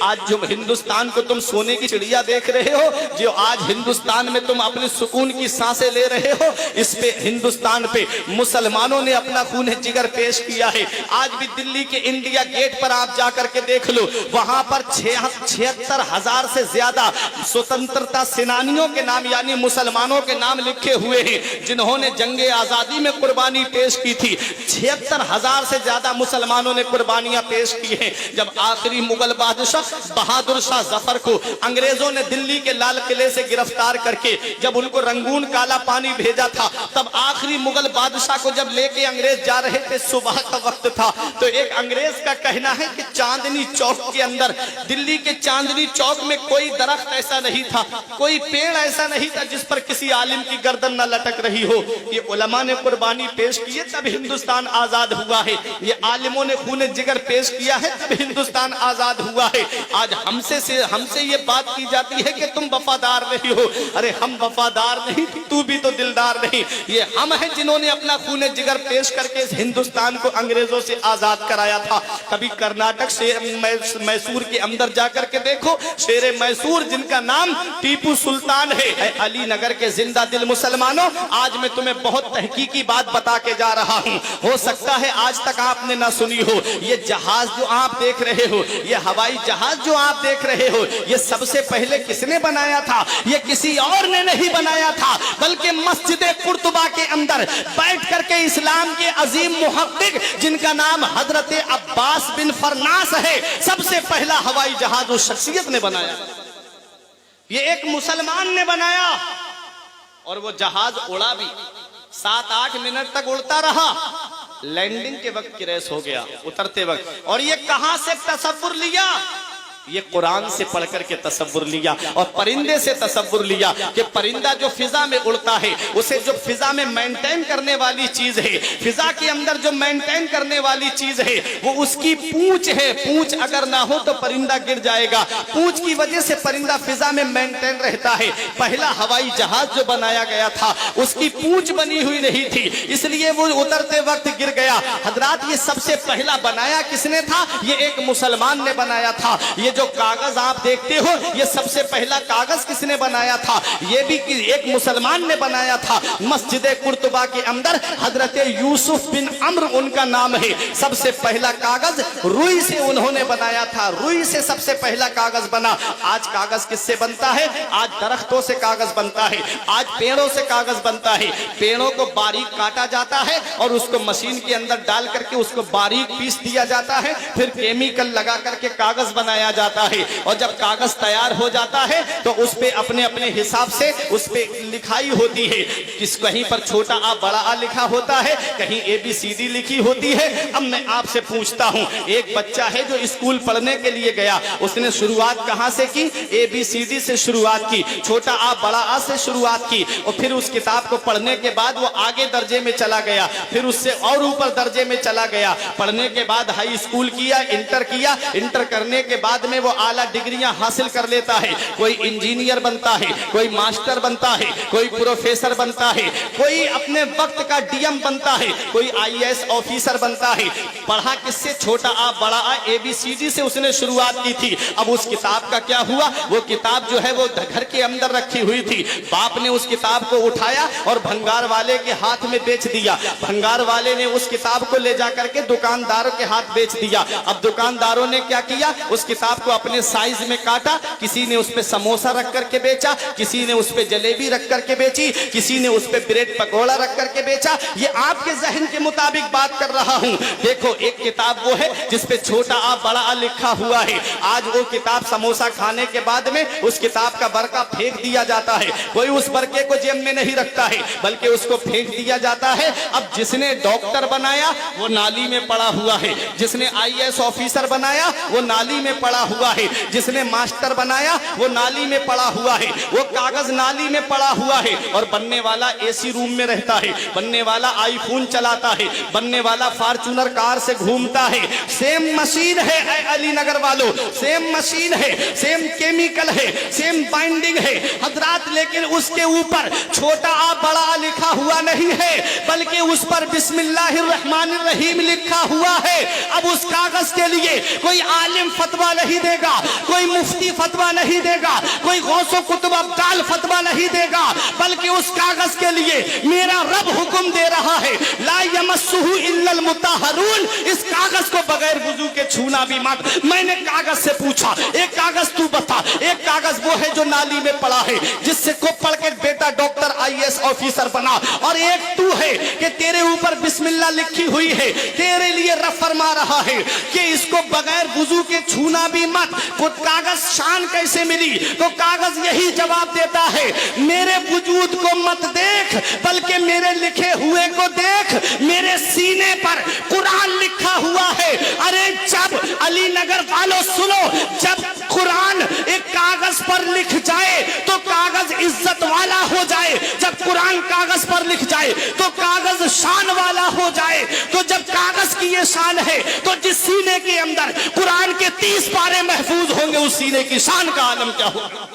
आज जो हिंदुस्तान को तुम सोने की चिड़िया देख रहे हो, जो आज हिंदुस्तान में तुम अपने सुकून की सांसें ले रहे हो, इस पे हिंदुस्तान पे मुसलमानों ने अपना खून जिगर पेश किया है। आज भी दिल्ली के इंडिया गेट पर आप जाकर के देख लो, वहां पर 76,000 से ज्यादा स्वतंत्रता सेनानियों के नाम यानी मुसलमानों के नाम लिखे हुए हैं, जिन्होंने जंगे आजादी में कुर्बानी पेश की थी। 76,000 से ज्यादा मुसलमानों ने कुर्बानियां पेश की हैं। जब आखिरी मुगल बादशाह बहादुर शाह जफर को अंग्रेजों ने दिल्ली के लाल किले से गिरफ्तार करके जब उनको रंगून काला पानी भेजा था, तब आखिरी मुगल बादशाह को जब लेके अंग्रेज जा रहे थे, सुबह का वक्त था, तो एक अंग्रेज का कहना है कि चांदनी चौक के अंदर, दिल्ली के चांदनी चौक में कोई दरख्त ऐसा नहीं था, कोई पेड़ ऐसा नहीं था जिस पर किसी आलिम की गर्दन न लटक रही हो। ये उलमा ने कुर्बानी पेश की है, तब हिंदुस्तान आजाद हुआ है। ये आलिमों ने खून जिगर पेश किया है, तब हिंदुस्तान आजाद हुआ है। आज हमसे ये बात की जाती है कि तुम वफादार नहीं हो। अरे हम वफादार नहीं, तू भी तो दिलदार नहीं। ये हम हैं जिन्होंने अपना खून जिगर पेश करके इस हिंदुस्तान को अंग्रेजों से आजाद कराया था। कभी कर्नाटक से मैसूर के अंदर जाकर के देखो, शेरे मैसूर जिनका नाम टीपू सुल्तान है। अली नगर के जिंदा दिल मुसलमानों, आज मैं तुम्हें बहुत तहकीकी बात बता के जा रहा हूँ, हो सकता है आज तक आपने ना सुनी हो। ये जहाज जो आप देख रहे हो, ये हवाई जहाज जो आप देख रहे हो, ये सबसे पहले किसने बनाया था? ये किसी और ने नहीं बनाया था, बल्कि मस्जिद कुर्तुबा के अंदर बैठ करके इस्लाम के अजीम मुहक्किक जिनका नाम हजरत अब्बास बिन फरनास है, सबसे पहला हवाई जहाज उस शख्सियत ने बनाया। ये एक मुसलमान ने बनाया और वो जहाज उड़ा भी, 7-8 मिनट तक उड़ता रहा। लैंडिंग के वक्त क्रैश हो गया, उतरते वक्त। और ये कहां से तसव्वुर लिया? ये कुरान से पढ़ करके तसव्वुर लिया और परिंदे से तसव्वुर लिया कि परिंदा जो फिजा में उड़ता है, उसे जो फिजा में मेंटेन करने वाली चीज है, फिजा के अंदर जो मेंटेन करने वाली चीज है, वो उसकी पूंछ है। पूंछ अगर ना हो तो परिंदा गिर जाएगा। पूंछ की वजह से परिंदा फिजा में मेंटेन रहता है। पहला हवाई जहाज जो बनाया गया था, उसकी पूंछ बनी हुई नहीं थी, इसलिए वो उतरते वक्त गिर गया। हजरात, ये सबसे पहला बनाया किसने था? ये एक मुसलमान ने बनाया था। ये जो कागज आप देखते हो, ये सबसे पहला कागज किसने बनाया था? ये भी एक मुसलमान ने बनाया था। मस्जिद कुर्तुबा के अंदर हजरत यूसुफ बिन अम्र उनका नाम है। सबसे पहला कागज रुई से उन्होंने बनाया था। रुई से सबसे पहला कागज बना। आज कागज किससे बनता है? आज दरख्तों से कागज बनता है, आज पेड़ों से कागज बनता है। पेड़ों को बारीक काटा जाता है और उसको मशीन के अंदर डाल करके उसको बारीक पीस दिया जाता है, फिर केमिकल लगा करके कागज बनाया जाता है। और जब कागज तैयार हो जाता है तो उस पे अपने अपने हिसाब से उस पे लिखाई होती है। कहीं पर छोटा आ बड़ा आ लिखा होता है, कहीं ABCD लिखी होती है। अब मैं आपसे पूछता हूं, एक बच्चा है जो स्कूल पढ़ने के लिए गया, उसने शुरुआत कहां से की? ABCD से शुरुआत की, छोटा आ बड़ा आ से शुरुआत की, और फिर उस किताब को पढ़ने के बाद वो आगे दर्जे में चला गया, फिर उससे और ऊपर दर्जे में चला गया। पढ़ने के बाद हाई स्कूल किया, इंटर करने के बाद में वो आला डिग्रियां हासिल कर लेता है। कोई इंजीनियर बनता है, कोई मास्टर बनता है, कोई प्रोफेसर बनता है, कोई अपने वक्त का DM बनता है, कोई IAS ऑफिसर बनता है। पढ़ा किससे? छोटा आ बड़ा आ ABCD से उसने शुरुआत की थी। अब उस किताब का क्या हुआ? वो किताब जो है वो घर के अंदर रखी हुई थी। बाप ने उस किताब को उठाया और भंगार वाले के हाथ में बेच दिया। भंगार वाले ने उस किताब को ले जाकर के दुकानदारों के हाथ बेच दिया। अब दुकानदारों ने क्या किया? उस किताब को अपने साइज में काटा। किसी ने उस पे समोसा रख करके बेचा, किसी ने उस पे जलेबी रख करके बेची, किसी ने उस पे ब्रेड पकौड़ा रख करके बेचा। ये आपके जहन के मुताबिक बात कर रहा हूं। देखो, एक किताब वो है जिसपे छोटा आ बड़ा आ लिखा हुआ है। आज वो किताब समोसा खाने के बाद में उस किताब का बरका फेंक दिया जाता है। कोई उस बरके को जेब में नहीं रखता है, बल्कि उसको फेंक दिया जाता है। अब जिसने डॉक्टर बनाया वो नाली में पड़ा हुआ है, जिसने IAS ऑफिसर बनाया वो नाली में पड़ा हुआ है, जिसने मास्टर बनाया वो नाली में पड़ा हुआ है, वो कागज नाली में पड़ा हुआ है। और बनने वाला AC रूम में रहता है, बनने वाला iPhone चलाता है, बनने वाला फॉर्च्यूनर कार से घूमता है। सेम मशीन है अली नगर वालों, सेम मशीन है, सेम केमिकल है, सेम बाइंडिंग है हजरात। लेकिन उसके ऊपर छोटा आ बड़ा आ लिखा हुआ नहीं है, बल्कि उस पर बिस्मिल्लाहिर्रहमानिर्रहीम लिखा हुआ है। अब उस कागज के लिए कोई आलिम फतवा नहीं नहीं देगा, कोई मुफ्ती फतवा नहीं देगा, कोई गौसो कुतुब अब्दाल फतवा नहीं देगा, बल्कि उस कागज के लिए मेरा रब हुक्म दे रहा है, ला यमस्सुहु इल्लल मुतहहरून, इस कागज को बगैर वुजू के छूना भी मत। मैंने कागज से पूछा, एक कागज तू बता, एक कागज वो है जो नाली में पड़ा है, जिससे को पढ़ के बेटा डॉक्टर आईएएस ऑफिसर बना, और एक तू है कि तेरे ऊपर बिस्मिल्लाह लिखी हुई है, तेरे लिए रब फरमा रहा है कि इसको बगैर वुजू के छूना भी मत। वो कागज शान कैसे मिली? तो कागज यही जवाब देता है, मेरे वजूद को मत देख, बल्कि मेरे लिखे हुए को देख। मेरे सीने पर कुरान लिखा हुआ है। अरे जब अली नगर वालों सुनो, जब कुरान एक कागज पर लिख जाए तो कागज इज्जत वाला हो जाए, जब कुरान कागज पर लिख जाए तो कागज शान वाला हो जाए। तो जब कागज की ये शान है तो जिस सीने के अंदर कुरान के 30 पारे महफूज होंगे, उस सीने की शान का आलम क्या होगा?